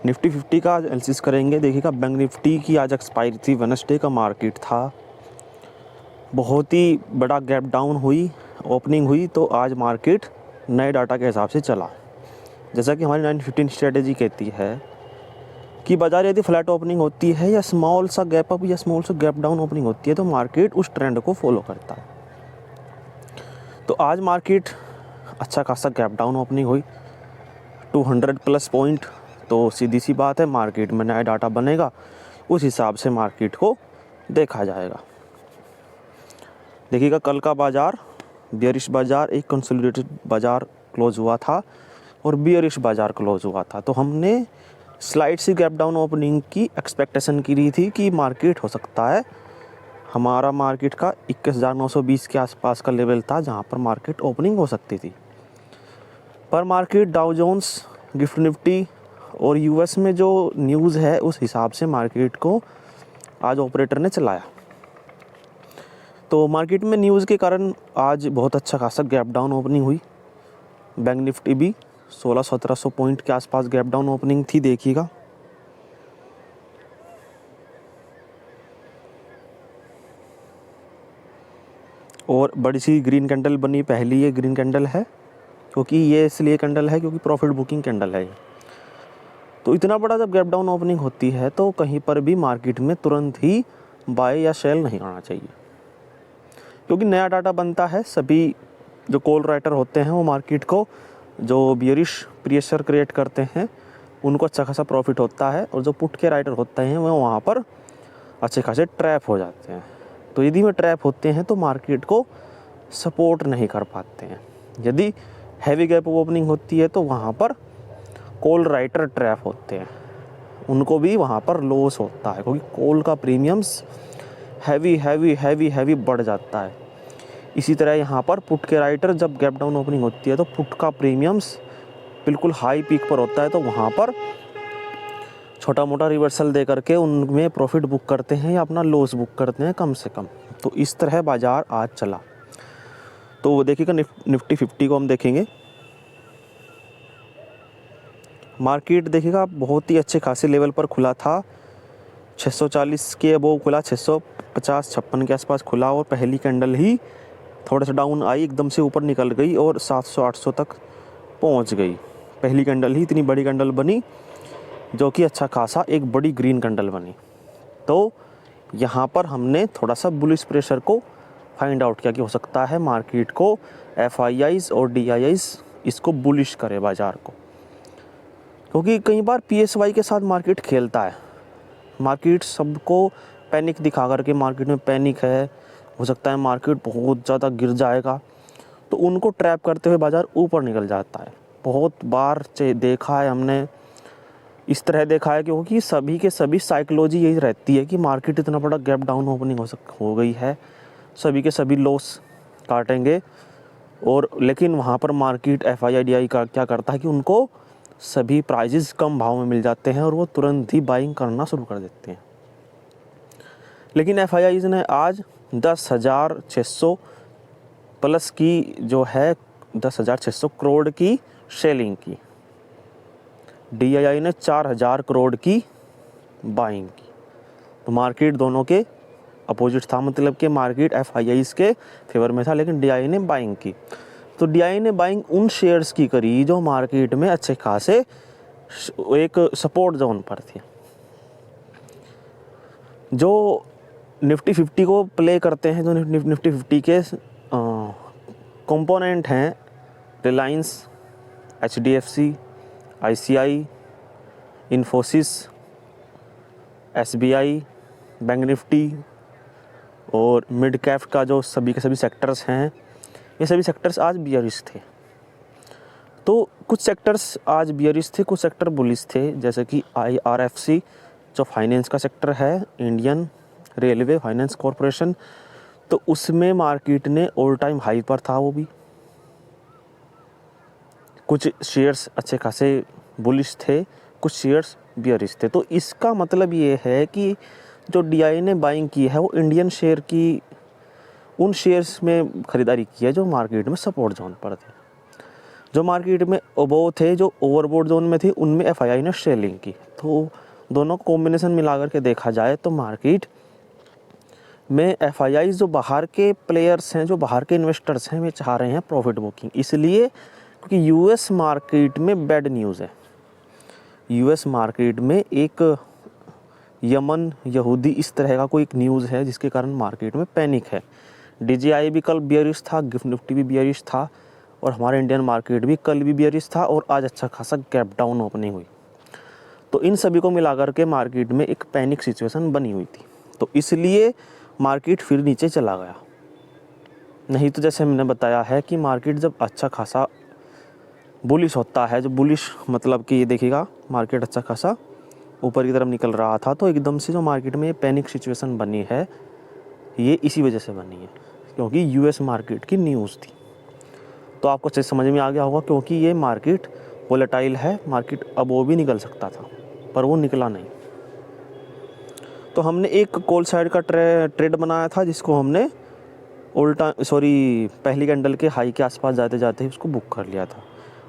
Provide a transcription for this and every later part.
Nifty 50 का आज analysis करेंगे। देखिएगा बैंक निफ्टी की आज एक्सपायरी थी, वेडनेसडे का मार्केट था, बहुत ही बड़ा गैप डाउन हुई, ओपनिंग हुई तो आज मार्केट नए डाटा के हिसाब से चला। जैसा कि हमारी 915 स्ट्रेटेजी कहती है कि बाज़ार यदि फ्लैट ओपनिंग होती है या स्मॉल सा गैप अप या स्मॉल सा गैप डाउन ओपनिंग होती है तो मार्केट उस ट्रेंड को फॉलो करता है। तो आज मार्केट अच्छा खासा गैप डाउन ओपनिंग हुई, 200 प्लस पॉइंट। तो सीधी सी बात है, मार्केट में नया डाटा बनेगा, उस हिसाब से मार्केट को देखा जाएगा। देखिएगा कल का बाज़ार बियरिश बाज़ार, एक कंसोलिडेटेड बाज़ार क्लोज हुआ था और बियरिश बाज़ार क्लोज हुआ था। तो हमने स्लाइड सी गैप डाउन ओपनिंग की एक्सपेक्टेशन की रही थी कि मार्केट हो सकता है, हमारा मार्केट का 21,920 के आसपास का लेवल था जहां पर मार्केट ओपनिंग हो सकती थी। पर market Dow Jones, Gift Nifty और यूएस में जो न्यूज़ है उस हिसाब से मार्केट को आज ऑपरेटर ने चलाया। तो मार्केट में न्यूज़ के कारण आज बहुत अच्छा खासा गैप डाउन ओपनिंग हुई। बैंक निफ्टी भी 1600-1700 पॉइंट के आसपास गैप डाउन ओपनिंग थी। देखिएगा और बड़ी सी ग्रीन कैंडल बनी, पहली ये ग्रीन कैंडल है क्योंकि ये इसलिए कैंडल है क्योंकि प्रॉफिट बुकिंग कैंडल है ये। तो इतना बड़ा जब गैप डाउन ओपनिंग होती है तो कहीं पर भी मार्केट में तुरंत ही बाय या सेल नहीं आना चाहिए, क्योंकि नया डाटा बनता है। सभी जो कॉल राइटर होते हैं वो मार्केट को जो बियरिश प्रेशर क्रिएट करते हैं उनको अच्छा खासा प्रॉफिट होता है, और जो पुट के राइटर होते हैं वो वहाँ पर अच्छे खासे ट्रैप हो जाते हैं। तो यदि वो ट्रैप होते हैं तो मार्केट को सपोर्ट नहीं कर पाते हैं। यदि हैवी गैप ओपनिंग होती है तो वहाँ पर कॉल राइटर ट्रैप होते हैं, उनको भी वहाँ पर लॉस होता है क्योंकि कॉल का premiums heavy heavy heavy heavy बढ़ जाता है। इसी तरह यहाँ पर पुट के राइटर जब गैप डाउन ओपनिंग होती है तो पुट का प्रीमियम्स बिल्कुल हाई पीक पर होता है, तो वहाँ पर छोटा मोटा रिवर्सल दे करके उनमें प्रॉफिट बुक करते हैं या अपना लॉस बुक करते हैं कम से कम। तो इस तरह बाज़ार आज चला। तो देखिएगा निफ्टी 50 को हम देखेंगे। मार्केट देखिएगा बहुत ही अच्छे खासे लेवल पर खुला था, 640 के अबोव खुला, 650-56 के आसपास खुला और पहली कैंडल ही थोड़ा सा डाउन आई, एकदम से ऊपर निकल गई और 700-800 तक पहुंच गई। पहली कैंडल ही इतनी बड़ी कैंडल बनी जो कि अच्छा खासा एक बड़ी ग्रीन कैंडल बनी। तो यहाँ पर हमने थोड़ा सा बुलिश प्रेशर को फाइंड आउट किया कि हो सकता है मार्केट को FIIs और DIIs इसको बुलिश करे बाज़ार को, क्योंकि कई बार PSY के साथ मार्केट खेलता है। मार्केट सबको पैनिक दिखा करके, मार्केट में पैनिक है, हो सकता है मार्केट बहुत ज़्यादा गिर जाएगा, तो उनको ट्रैप करते हुए बाज़ार ऊपर निकल जाता है। बहुत बार देखा है हमने, इस तरह देखा है क्योंकि सभी के सभी साइकोलॉजी यही रहती है कि मार्केट इतना बड़ा गैप डाउन ओपनिंग हो गई है, सभी के सभी लॉस काटेंगे। और लेकिन वहाँ पर मार्केट FII का क्या करता है कि उनको सभी प्राइजेस कम भाव में मिल जाते हैं और वो तुरंत ही बाइंग करना शुरू कर देते हैं। लेकिन FIIs ने आज 10,600 प्लस की जो है 10,600 करोड़ की सेलिंग की, DII ने 4,000 करोड़ की बाइंग की। तो मार्केट दोनों के अपोजिट था, मतलब कि मार्केट FIIs के फेवर में था लेकिन DII ने बाइंग की। तो DII ने बाइंग उन शेयर्स की करी जो मार्केट में अच्छे खासे एक सपोर्ट जोन पर थे। जो निफ्टी 50 को प्ले करते हैं, जो निफ्टी 50 के कंपोनेंट हैं, Reliance, HDFC, ICI, Infosys, SBI, bank Nifty और मिड कैप का जो सभी के सभी सेक्टर्स हैं, ये सभी सेक्टर्स आज बियरिश थे। तो कुछ सेक्टर्स आज बियरिश थे, कुछ सेक्टर बुलिश थे, जैसे कि IRFC जो फाइनेंस का सेक्टर है, इंडियन रेलवे फाइनेंस कॉरपोरेशन, तो उसमें मार्केट ने ऑल टाइम हाई पर था वो भी। कुछ शेयर्स अच्छे खासे बुलिश थे, कुछ शेयर्स बियरिश थे। तो इसका मतलब ये है कि जो DII ने बाइंग की है वो इंडियन शेयर की, उन शेयर्स में ख़रीदारी की है जो मार्केट में सपोर्ट जोन पर थे। जो मार्केट में अबोव थे, जो ओवरबोट जोन में थी, उनमें एफआईआई ने सेलिंग की। तो दोनों कॉम्बिनेशन मिला करके देखा जाए तो मार्केट में एफआईआई जो बाहर के प्लेयर्स हैं, जो बाहर के इन्वेस्टर्स हैं, वे चाह रहे हैं प्रॉफिट बुकिंग, इसलिए क्योंकि यूएस मार्केट में बैड न्यूज़ है। यूएस मार्केट में एक यमन, यहूदी, इस तरह का कोई एक न्यूज़ है जिसके कारण मार्केट में पैनिक है। डीजीआई भी कल बियरिश था, गिफ्ट निफ्टी भी बियरिश था, और हमारा इंडियन मार्केट भी कल भी बियरिश था, और आज अच्छा खासा गैप डाउन ओपनिंग हुई। तो इन सभी को मिलाकर के मार्केट में एक पैनिक सिचुएशन बनी हुई थी, तो इसलिए मार्केट फिर नीचे चला गया। नहीं तो जैसे मैंने बताया है कि मार्केट जब अच्छा खासा बुलिश होता है, जो बुलिश मतलब कि ये देखिएगा मार्केट अच्छा खासा ऊपर की तरफ निकल रहा था, तो एकदम से जो मार्केट में पैनिक सिचुएशन बनी है, ये इसी वजह से बनी है क्योंकि यूएस मार्केट की न्यूज़ थी। तो आपको अच्छे समझ में आ गया होगा, क्योंकि ये मार्केट वोलेटाइल है, मार्केट अब वो भी निकल सकता था पर वो निकला नहीं। तो हमने एक कॉल साइड का ट्रेड बनाया था, जिसको हमने पहली कैंडल के हाई के आसपास जाते जाते ही उसको बुक कर लिया था।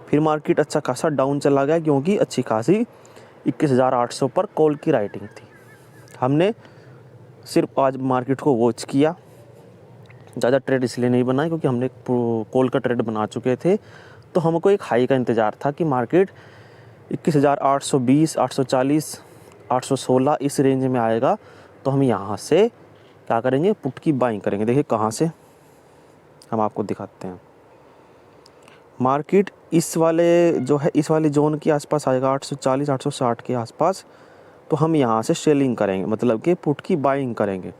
फिर मार्केट अच्छा खासा डाउन चला गया क्योंकि अच्छी खासी 21,800 पर कॉल की राइटिंग थी। हमने सिर्फ आज मार्केट को वॉच किया, ज़्यादा ट्रेड इसलिए नहीं बनाए क्योंकि हमने कॉल का ट्रेड बना चुके थे। तो हमको एक हाई का इंतज़ार था कि मार्केट 21,820, 840, 816 इस रेंज में आएगा, तो हम यहाँ से क्या करेंगे, पुट की बाइंग करेंगे। देखिए कहाँ से, हम आपको दिखाते हैं। मार्केट इस वाले जोन के आसपास आएगा, 840, 860 के आसपास, तो हम यहाँ से सेलिंग करेंगे, मतलब कि पुट की बाइंग करेंगे।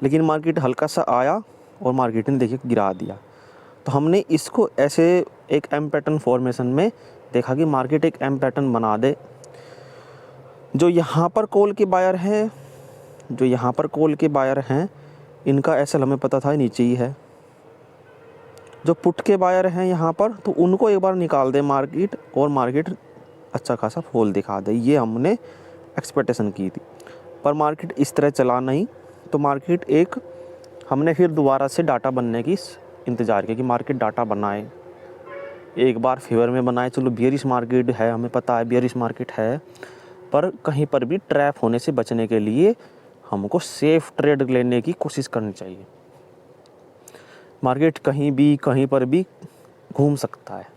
लेकिन मार्केट हल्का सा आया और मार्केट ने देखिए गिरा दिया। तो हमने इसको ऐसे एक एम पैटर्न फॉर्मेशन में देखा कि मार्केट एक एम पैटर्न बना दे। जो यहाँ पर कॉल के बायर हैं, इनका एसएल हमें पता था नीचे ही है। जो पुट के बायर हैं यहाँ पर, तो उनको एक बार निकाल दे मार्केट, और मार्केट अच्छा खासा फॉल दिखा दे, ये हमने एक्सपेक्टेशन की थी। पर मार्केट इस तरह चला नहीं, तो मार्केट हमने फिर दोबारा से डाटा बनने की इंतज़ार किया कि मार्केट डाटा बनाए, एक बार फेवर में बनाए। चलो बियरिश मार्केट है, हमें पता है बियरिश मार्केट है, पर कहीं पर भी ट्रैप होने से बचने के लिए हमको सेफ ट्रेड लेने की कोशिश करनी चाहिए। मार्केट कहीं पर भी घूम सकता है।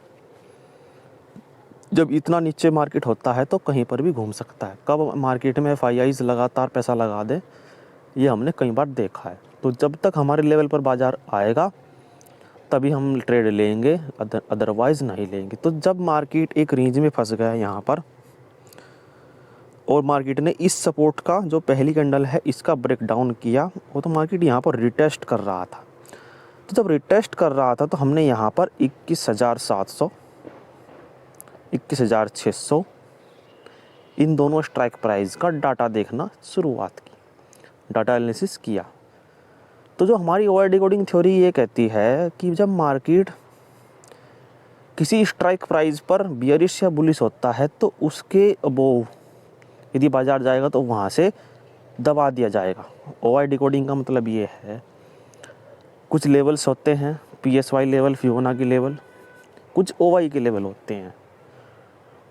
जब इतना नीचे मार्केट होता है तो कहीं पर भी घूम सकता है। कब मार्केट में एफआईआईज़ लगातार पैसा लगा दे, ये हमने कई बार देखा है। तो जब तक हमारे लेवल पर बाज़ार आएगा तभी हम ट्रेड लेंगे, अदरवाइज़ नहीं लेंगे। तो जब मार्केट एक रेंज में फंस गया यहाँ पर, और मार्केट ने इस सपोर्ट का जो पहली कैंडल है इसका ब्रेक डाउन किया, वो तो मार्केट यहाँ पर रिटेस्ट कर रहा था। तो जब रिटेस्ट कर रहा था तो हमने यहाँ पर 21,700, 21,600 इन दोनों स्ट्राइक प्राइस का डाटा देखना शुरुआत की, डाटा एनालिसिस किया। तो जो हमारी ओवर डिकोडिंग थ्योरी ये कहती है कि जब मार्केट किसी स्ट्राइक प्राइस पर बियरिश या बुलिश होता है तो उसके अबोव यदि बाजार जाएगा तो वहाँ से दबा दिया जाएगा। ओवर डिकोडिंग का मतलब ये है, कुछ लेवल्स होते हैं, PSY लेवल, फिबोनाची लेवल, कुछ OI के लेवल होते हैं।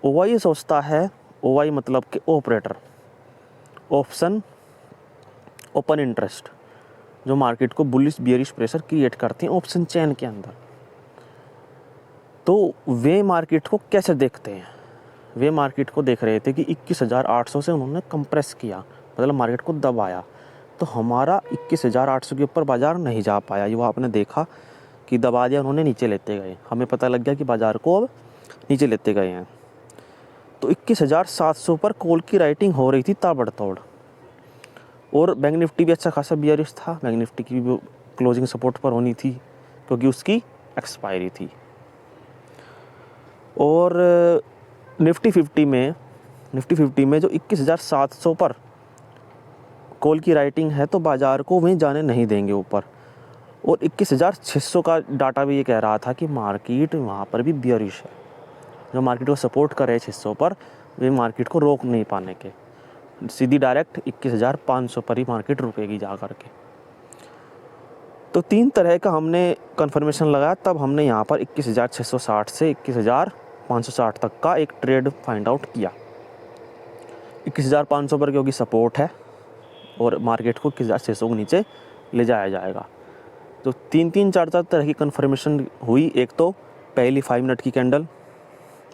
OI सोचता है, OI मतलब कि ऑपरेटर, ऑप्शन ओपन इंटरेस्ट, जो मार्केट को बुलिश बियरिश प्रेशर क्रिएट करते हैं ऑप्शन चेन के अंदर। तो वे मार्केट को कैसे देखते हैं, वे मार्केट को देख रहे थे कि 21,800 से उन्होंने कंप्रेस किया, मतलब मार्केट को दबाया। तो हमारा 21,800 के ऊपर बाज़ार नहीं जा पाया, ये वो आपने देखा कि दबा दिया उन्होंने, नीचे लेते गए। हमें पता लग गया कि बाज़ार को अब नीचे लेते गए हैं। तो 21,700 पर कॉल की राइटिंग हो रही थी ताबड़तोड़, और बैंक निफ्टी भी अच्छा खासा बियरिश था। बैंक निफ्टी की भी क्लोजिंग सपोर्ट पर होनी थी क्योंकि उसकी एक्सपायरी थी। और निफ्टी 50 में जो 21,700 पर कॉल की राइटिंग है, तो बाज़ार को वहीं जाने नहीं देंगे ऊपर। और 21,600 का डाटा भी ये कह रहा था कि मार्केट वहाँ पर भी बियरिश है, जो मार्केट को सपोर्ट करे 600 पर, वे मार्केट को रोक नहीं पाने के, सीधी डायरेक्ट 21,500 पर ही मार्केट रुकेगी जा कर के। तो 3 तरह का हमने कन्फर्मेशन लगाया, तब हमने यहाँ पर 21,660 से 21,560 तक का एक ट्रेड फाइंड आउट किया। 21,500 पर क्योंकि सपोर्ट है और मार्केट को 21,600 के नीचे ले जाया जाएगा। तो 3-4 तरह की कन्फर्मेशन हुई। एक तो पहली 5 मिनट की कैंडल,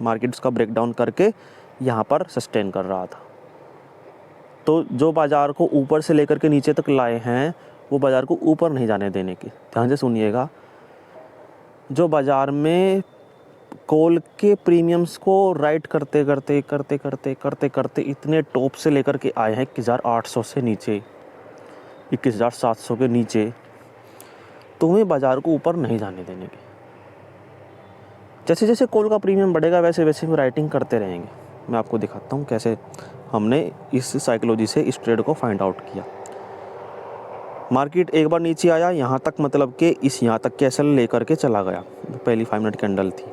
मार्केट उसका ब्रेकडाउन करके यहाँ पर सस्टेन कर रहा था, तो जो बाज़ार को ऊपर से लेकर के नीचे तक लाए हैं वो बाज़ार को ऊपर नहीं जाने देने की। ध्यान से सुनिएगा, जो बाज़ार में कॉल के प्रीमियम्स को राइट करते करते करते करते करते करते इतने टॉप से लेकर के आए हैं 21,800 से नीचे, 21,700 के नीचे, तो हमें बाज़ार को ऊपर नहीं जाने देने की। जैसे जैसे कॉल का प्रीमियम बढ़ेगा वैसे वैसे हम राइटिंग करते रहेंगे। मैं आपको दिखाता हूँ कैसे हमने इस साइकोलॉजी से इस ट्रेड को फाइंड आउट किया। मार्केट एक बार नीचे आया यहाँ तक, मतलब कि इस यहाँ तक के एसएल लेकर के चला गया, पहली 5 मिनट कैंडल थी,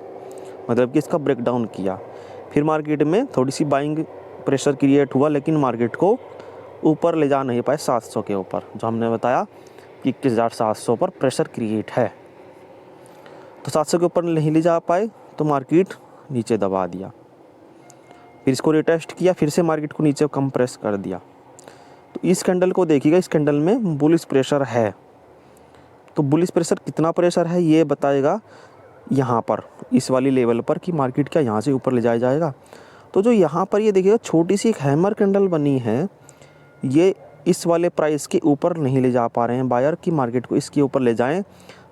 मतलब कि इसका ब्रेकडाउन किया। फिर मार्केट में थोड़ी सी बाइंग प्रेशर क्रिएट हुआ, लेकिन मार्केट को ऊपर ले जा नहीं पाए 700 के ऊपर, जो हमने बताया कि 21,700 पर प्रेशर क्रिएट है, तो 700 के ऊपर नहीं ले जा पाए तो मार्केट नीचे दबा दिया। फिर इसको रिटेस्ट किया, फिर से मार्केट को नीचे कंप्रेस कर दिया। तो इस कैंडल को देखिएगा, इस कैंडल में बुलिश प्रेशर है। तो बुलिश प्रेशर कितना प्रेशर है ये बताएगा यहाँ पर इस वाली लेवल पर कि मार्केट क्या यहाँ से ऊपर ले जाया जाएगा। तो जो यहाँ पर ये देखिएगा छोटी सी एक हैमर कैंडल बनी है, ये इस वाले प्राइस के ऊपर नहीं ले जा पा रहे हैं बायर कि मार्केट को इसके ऊपर ले जाएं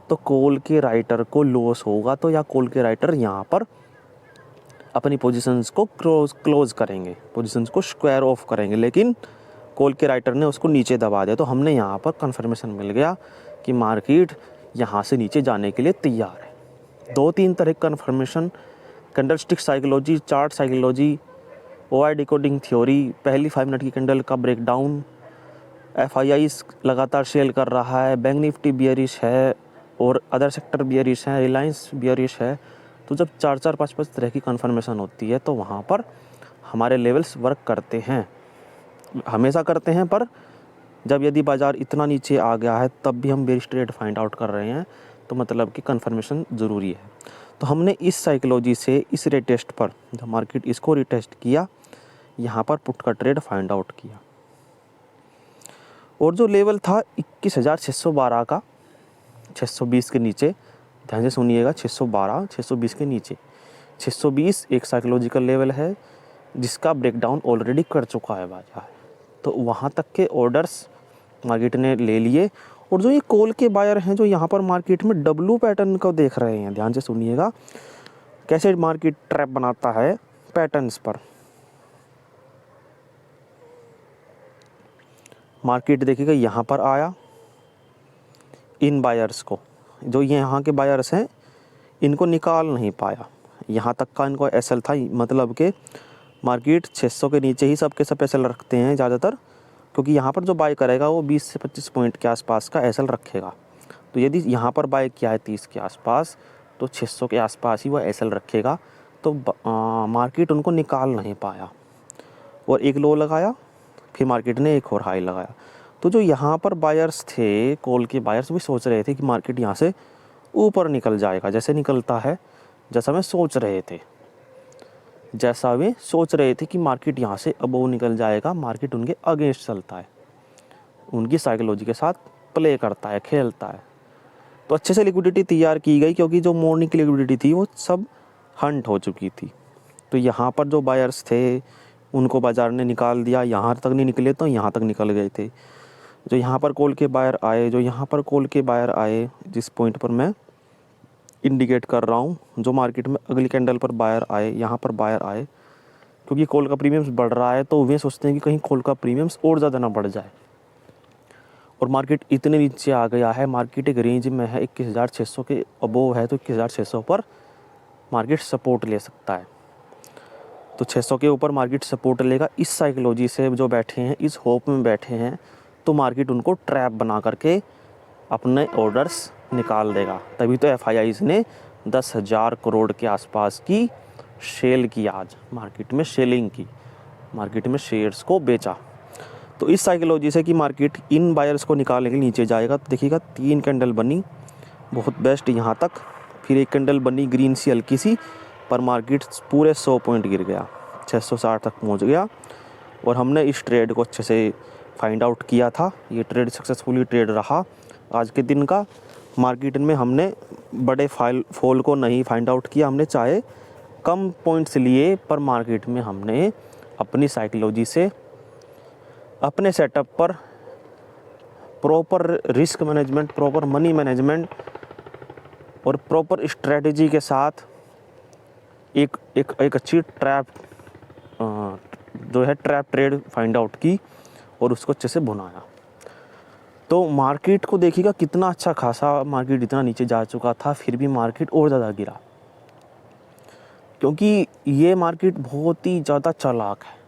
तो कॉल के राइटर को लॉस होगा, तो या कॉल के राइटर यहाँ पर अपनी पोजीशंस को क्लोज करेंगे, पोजीशंस को स्क्वायर ऑफ करेंगे, लेकिन कॉल के राइटर ने उसको नीचे दबा दिया। तो हमने यहाँ पर कन्फर्मेशन मिल गया कि मार्केट यहाँ से नीचे जाने के लिए तैयार है। 2-3 तरह की confirmation, candlestick psychology, chart psychology, OI decoding theory, पहली 5 मिनट की कैंडल का ब्रेकडाउन, एफआईआई लगातार सेल कर रहा है, बैंक निफ्टी बियरिश है और अदर सेक्टर बियरिश है, रिलायंस बियरिश है। तो जब 4-5 तरह की कन्फर्मेशन होती है तो वहाँ पर हमारे लेवल्स वर्क करते हैं, हमेशा करते हैं, पर जब यदि बाज़ार इतना नीचे आ गया है तब भी हम बेरिश ट्रेड फाइंड आउट कर रहे हैं, तो मतलब कि कन्फर्मेशन ज़रूरी है। तो हमने इस साइकोलॉजी से इस रिटेस्ट पर, जब मार्केट इसको रिटेस्ट किया, यहाँ पर पुट का ट्रेड फाइंड आउट किया। और जो लेवल था 21,612 का, 620 के नीचे, ध्यान से सुनिएगा, 612 620 के नीचे, 620 एक साइकोलॉजिकल लेवल है जिसका ब्रेकडाउन ऑलरेडी कर चुका है बाजार, तो वहाँ तक के ऑर्डर्स मार्केट ने ले लिए। और जो ये कॉल के बायर हैं जो यहाँ पर मार्केट में डब्लू पैटर्न को देख रहे हैं, ध्यान से सुनिएगा कैसे मार्केट ट्रैप बनाता है पैटर्न्स पर। मार्केट देखिएगा यहाँ पर आया, इन बायर्स को, जो ये यहाँ के बायर्स हैं, इनको निकाल नहीं पाया, यहाँ तक का इनको एसएल था, मतलब कि मार्केट 600 के नीचे ही सबके सब एसएल रखते हैं ज़्यादातर, क्योंकि यहाँ पर जो बाय करेगा वो 20 से 25 पॉइंट के आसपास का एसएल रखेगा। तो यदि यहाँ पर बाय किया है 30 के आसपास, तो 600 के आसपास ही वो एसएल रखेगा। तो मार्केट उनको निकाल नहीं पाया और एक लो लगाया, फिर मार्केट ने एक और हाई लगाया। तो जो यहाँ पर बायर्स थे, कॉल के बायर्स, भी सोच रहे थे कि मार्केट यहाँ से ऊपर निकल जाएगा, जैसे निकलता है, जैसा वे सोच रहे थे, जैसा वे सोच रहे थे कि मार्केट यहाँ से अबोव निकल जाएगा। मार्केट उनके अगेंस्ट चलता है, उनकी साइकोलॉजी के साथ प्ले करता है, खेलता है। तो अच्छे से लिक्विडिटी तैयार की गई, क्योंकि जो मॉर्निंग की लिक्विडिटी थी वो सब हंट हो चुकी थी। तो यहाँ पर जो बायर्स थे उनको बाज़ार ने निकाल दिया, यहाँ तक नहीं निकले तो यहाँ तक निकल गए थे। जो यहाँ पर कॉल के बायर आए, जो यहाँ पर कॉल के बायर आए, जिस पॉइंट पर मैं इंडिकेट कर रहा हूँ, जो मार्केट में अगली कैंडल पर बायर आए, यहाँ पर बायर आए, क्योंकि कॉल का प्रीमियम्स बढ़ रहा है तो वे सोचते हैं कि कहीं कॉल का प्रीमियम्स और ज़्यादा ना बढ़ जाए। और मार्केट इतने नीचे आ गया है, मार्केट एक रेंज में है, 21,600 के अबोव है, तो 21,600 पर मार्केट सपोर्ट ले सकता है। तो 600 के ऊपर मार्केट सपोर्ट लेगा। इस साइकोलॉजी से जो बैठे हैं, इस होप में बैठे हैं, तो मार्केट उनको ट्रैप बना करके अपने ऑर्डर्स निकाल देगा। तभी तो एफआईआईज़ ने 10,000 करोड़ के आसपास की सेल की, आज मार्केट में सेलिंग की, मार्केट में शेयर्स को बेचा। तो इस साइकोलॉजी से कि मार्केट इन बायर्स को निकालने के लिए नीचे जाएगा। तो देखिएगा 3 कैंडल बनी, बहुत बेस्ट यहाँ तक, फिर एक कैंडल बनी ग्रीन सी हल्की सी, पर मार्केट पूरे 100 पॉइंट गिर गया, 660 तक पहुँच गया। और हमने इस ट्रेड को अच्छे से फाइंड आउट किया था। ये ट्रेड सक्सेसफुली ट्रेड रहा आज के दिन का। मार्केट में हमने बड़े फॉल को नहीं फाइंड आउट किया, हमने चाहे कम पॉइंट्स लिए, पर मार्केट में हमने अपनी साइकोलॉजी से अपने सेटअप पर proper risk management, proper money management और प्रॉपर स्ट्रेटजी के साथ एक अच्छी ट्रैप जो है ट्रैप ट्रेड फाइंड आउट की और उसको अच्छे से भुनाया। तो मार्केट को देखिएगा कितना अच्छा खासा मार्केट इतना नीचे जा चुका था, फिर भी मार्केट और ज़्यादा गिरा, क्योंकि ये मार्केट बहुत ही ज़्यादा चालाक है,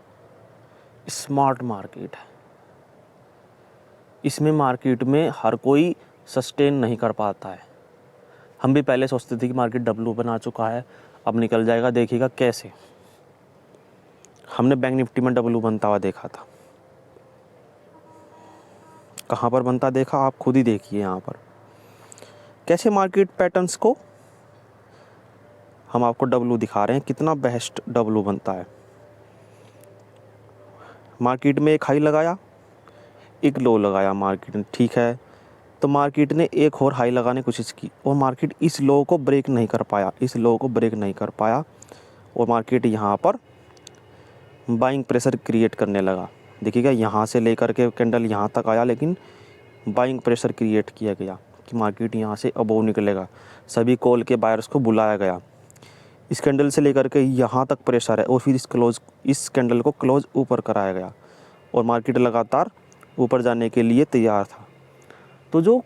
स्मार्ट मार्केट है। इसमें मार्केट में हर कोई सस्टेन नहीं कर पाता है। हम भी पहले सोचते थे कि मार्केट डब्लू बना चुका है, अब निकल जाएगा, देखिएगा कैसे। हमने बैंक निफ्टी में डब्लू बनता हुआ देखा था, कहाँ पर बनता देखा आप खुद ही देखिए। यहाँ पर कैसे मार्केट पैटर्न्स को हम आपको डब्लू दिखा रहे हैं, कितना बेस्ट डब्लू बनता है। मार्केट में एक हाई लगाया, एक लो लगाया मार्केट ने, ठीक है। तो मार्केट ने एक और हाई लगाने की कोशिश की और मार्केट इस लो को ब्रेक नहीं कर पाया, इस लो को ब्रेक नहीं कर पाया और मार्केट यहाँ पर बाइंग प्रेशर क्रिएट करने लगा। देखिएगा यहाँ से लेकर के कैंडल यहाँ तक आया, लेकिन बाइंग प्रेशर क्रिएट किया गया कि मार्केट यहाँ से अबोव निकलेगा। सभी कॉल के बायर्स को बुलाया गया, इस कैंडल से लेकर के यहाँ तक प्रेशर है और फिर इस कैंडल को क्लोज ऊपर कराया गया और मार्केट लगातार ऊपर जाने के लिए तैयार था। तो जो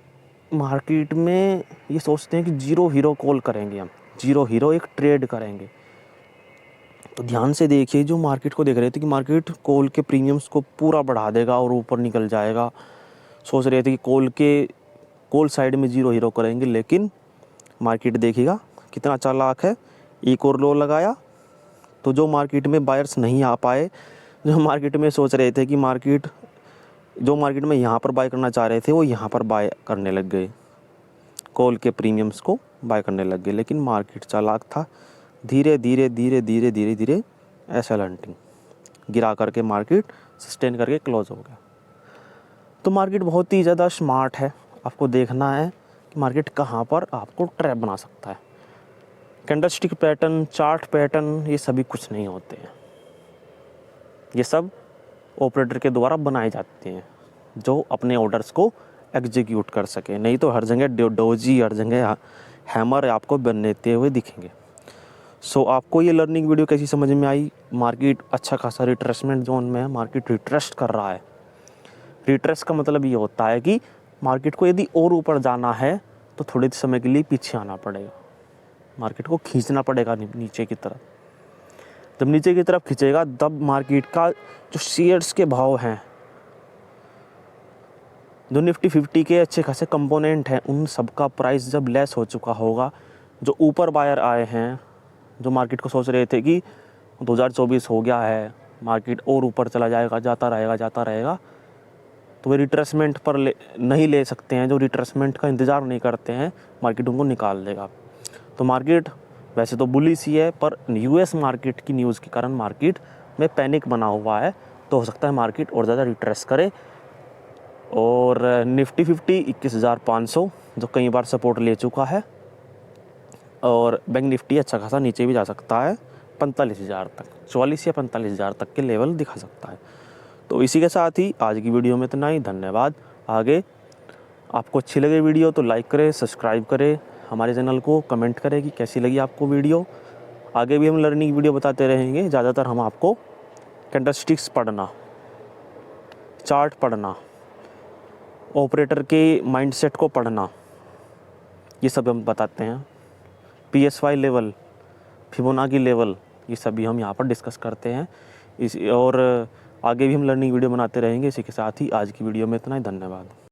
मार्केट में ये सोचते हैं कि जीरो हीरो कॉल करेंगे, हम जीरो हीरो एक ट्रेड करेंगे, तो ध्यान से देखिए जो मार्केट को देख रहे थे कि मार्केट कॉल के प्रीमियम्स को पूरा बढ़ा देगा और ऊपर निकल जाएगा। सोच रहे थे कि कॉल साइड में जीरो हीरो करेंगे, लेकिन मार्केट देखिएगा कितना चालाक है। एक और लो लगाया, तो जो मार्केट में बायर्स नहीं आ पाए, जो मार्केट में सोच रहे थे कि जो मार्केट में यहाँ पर बाय करना चाह रहे थे, वो यहाँ पर बाय करने लग गए, कॉल के प्रीमियम्स को बाय करने लग गए। लेकिन मार्केट चालाक था, धीरे धीरे एसएल हंटिंग गिरा करके मार्केट सस्टेन करके क्लोज हो गया। तो मार्केट बहुत ही ज़्यादा स्मार्ट है, आपको देखना है कि मार्केट कहाँ पर आपको ट्रैप बना सकता है। कैंडलस्टिक पैटर्न, चार्ट पैटर्न, ये सभी कुछ नहीं होते हैं, ये सब ऑपरेटर के द्वारा बनाए जाते हैं जो अपने ऑर्डर्स को एग्जीक्यूट कर सके। नहीं तो हर जगह डोजी, हर जगह हैमर आपको बनते हुए दिखेंगे। सो आपको ये लर्निंग वीडियो कैसी समझ में आई? मार्केट अच्छा खासा रिट्रेसमेंट जोन में है, मार्केट रिट्रेस्ट कर रहा है। रिट्रेस का मतलब ये होता है कि मार्केट को यदि और ऊपर जाना है तो थोड़े समय के लिए पीछे आना पड़ेगा, मार्केट को खींचना पड़ेगा नीचे की तरफ। जब नीचे की तरफ खींचेगा तब मार्केट का जो शेयर्स के भाव हैं, जो निफ्टी 50 के अच्छे खासे कंपोनेंट हैं, उन सब का प्राइस जब लेस हो चुका होगा, जो ऊपर बायर आए हैं, जो मार्केट को सोच रहे थे कि 2024 हो गया है, मार्केट और ऊपर चला जाएगा, जाता रहेगा, तो वे रिट्रेसमेंट पर नहीं ले सकते हैं। जो रिट्रेसमेंट का इंतज़ार नहीं करते हैं, मार्केट उनको निकाल देगा। तो मार्केट वैसे तो बुलिश ही है, पर यूएस मार्केट की न्यूज़ के कारण मार्केट में पैनिक बना हुआ है, तो हो सकता है मार्केट और ज़्यादा रिट्रेस करे। और निफ्टी 50 21,500 जो कई बार सपोर्ट ले चुका है, और बैंक निफ्टी अच्छा खासा नीचे भी जा सकता है 45,000 तक, 44 या 45,000 तक के लेवल दिखा सकता है। तो इसी के साथ ही आज की वीडियो में इतना ही, धन्यवाद। आगे आपको अच्छी लगे वीडियो तो लाइक करें, सब्सक्राइब करें हमारे चैनल को, कमेंट करें कि कैसी लगी आपको वीडियो। आगे भी हम लर्निंग वीडियो बताते रहेंगे। ज़्यादातर हम आपको कैंडलस्टिक्स पढ़ना, चार्ट पढ़ना, ऑपरेटर के माइंडसेट को पढ़ना, ये सब हम बताते हैं। PSY लेवल, फिबोनाची लेवल, ये सभी हम यहाँ पर डिस्कस करते हैं। और आगे भी हम लर्निंग वीडियो बनाते रहेंगे। इसी के साथ ही आज की वीडियो में इतना ही, धन्यवाद।